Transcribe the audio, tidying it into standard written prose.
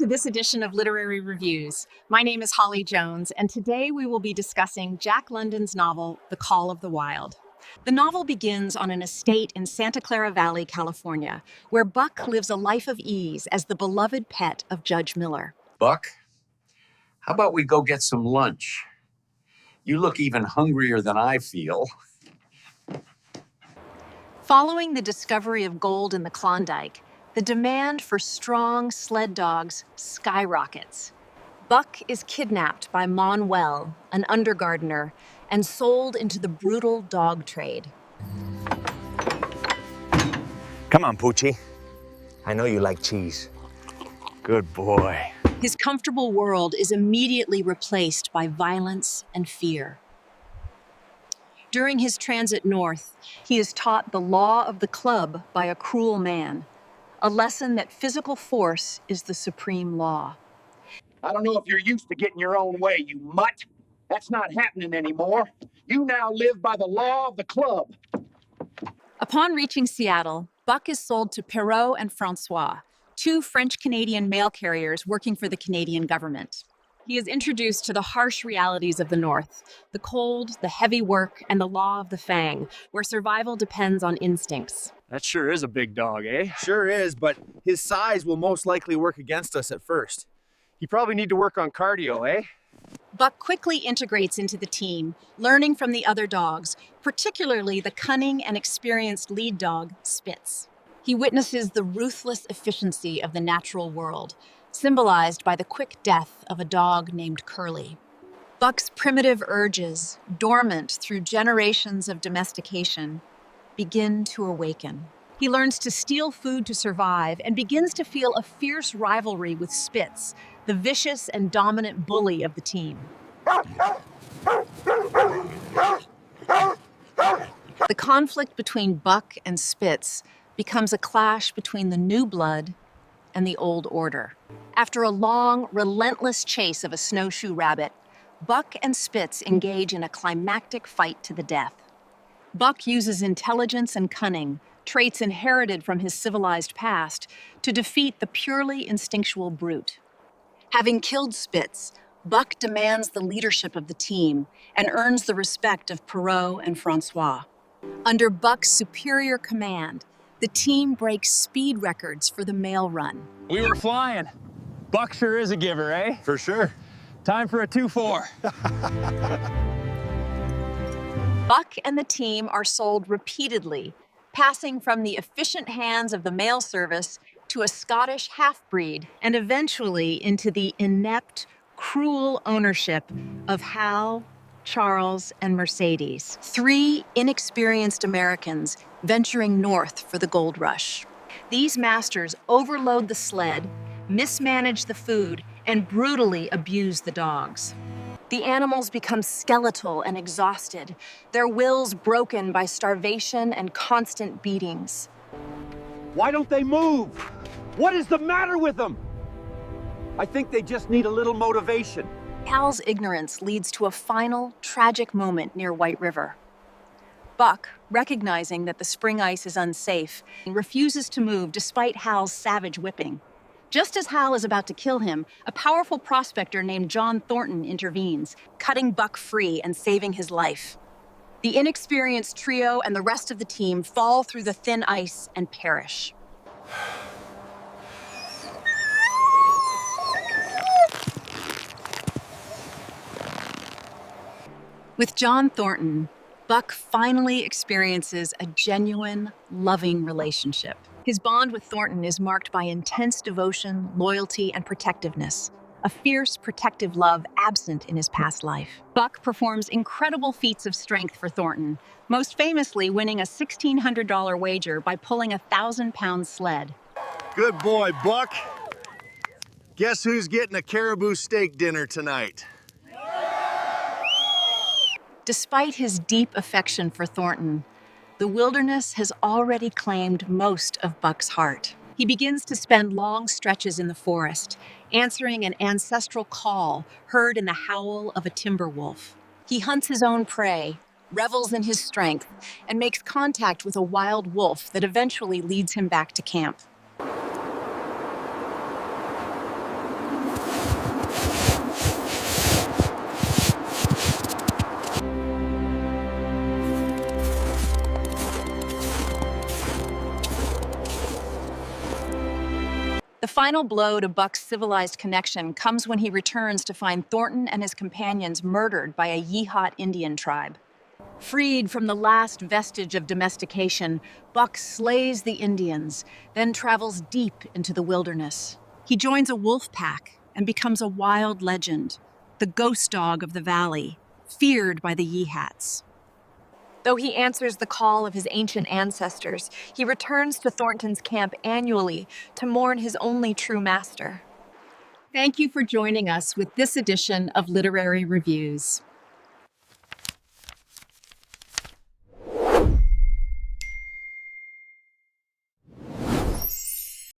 to this edition of Literary Reviews. My name is Holly Jones, and today we will be discussing Jack London's novel, The Call of the Wild. The novel begins on an estate in Santa Clara Valley, California, where Buck lives a life of ease as the beloved pet of Judge Miller. Buck, how about we go get some lunch? You look even hungrier than I feel. Following the discovery of gold in the Klondike, the demand for strong sled dogs skyrockets. Buck is kidnapped by Manuel, an undergardener, and sold into the brutal dog trade. Come on, Poochie. I know you like cheese. Good boy. His comfortable world is immediately replaced by violence and fear. During his transit north, he is taught the law of the club by a cruel man, a lesson that physical force is the supreme law. I don't know if you're used to getting your own way, you mutt. That's not happening anymore. You now live by the law of the club. Upon reaching Seattle, Buck is sold to Perrault and Francois, two French-Canadian mail carriers working for the Canadian government. He is introduced to the harsh realities of the North, the cold, the heavy work, and the law of the fang, where survival depends on instincts. That sure is a big dog, eh? Sure is, but his size will most likely work against us at first. You probably need to work on cardio, eh? Buck quickly integrates into the team, learning from the other dogs, particularly the cunning and experienced lead dog, Spitz. He witnesses the ruthless efficiency of the natural world, symbolized by the quick death of a dog named Curly. Buck's primitive urges, dormant through generations of domestication, begin to awaken. He learns to steal food to survive and begins to feel a fierce rivalry with Spitz, the vicious and dominant bully of the team. The conflict between Buck and Spitz becomes a clash between the new blood and the old order. After a long, relentless chase of a snowshoe rabbit, Buck and Spitz engage in a climactic fight to the death. Buck uses intelligence and cunning, traits inherited from his civilized past, to defeat the purely instinctual brute. Having killed Spitz, Buck demands the leadership of the team and earns the respect of Perrault and Francois. Under Buck's superior command, the team breaks speed records for the mail run. We were flying. Buck sure is a giver, eh? For sure. Time for a 2-4. Buck and the team are sold repeatedly, passing from the efficient hands of the mail service to a Scottish half-breed, and eventually into the inept, cruel ownership of Hal, Charles, and Mercedes, three inexperienced Americans venturing north for the gold rush. These masters overload the sled, mismanage the food, and brutally abuse the dogs. The animals become skeletal and exhausted, their wills broken by starvation and constant beatings. Why don't they move? What is the matter with them? I think they just need a little motivation. Hal's ignorance leads to a final, tragic moment near White River. Buck, recognizing that the spring ice is unsafe, refuses to move despite Hal's savage whipping. Just as Hal is about to kill him, a powerful prospector named John Thornton intervenes, cutting Buck free and saving his life. The inexperienced trio and the rest of the team fall through the thin ice and perish. With John Thornton, Buck finally experiences a genuine, loving relationship. His bond with Thornton is marked by intense devotion, loyalty, and protectiveness, a fierce, protective love absent in his past life. Buck performs incredible feats of strength for Thornton, most famously winning a $1,600 wager by pulling a 1,000-pound sled. Good boy, Buck. Guess who's getting a caribou steak dinner tonight? Despite his deep affection for Thornton, the wilderness has already claimed most of Buck's heart. He begins to spend long stretches in the forest, answering an ancestral call heard in the howl of a timber wolf. He hunts his own prey, revels in his strength, and makes contact with a wild wolf that eventually leads him back to camp. final blow to Buck's civilized connection comes when he returns to find Thornton and his companions murdered by a Yeehat Indian tribe. Freed from the last vestige of domestication, Buck slays the Indians, then travels deep into the wilderness. He joins a wolf pack and becomes a wild legend, the ghost dog of the valley, feared by the Yeehats. Though he answers the call of his ancient ancestors, he returns to Thornton's camp annually to mourn his only true master. Thank you for joining us with this edition of Literary Reviews.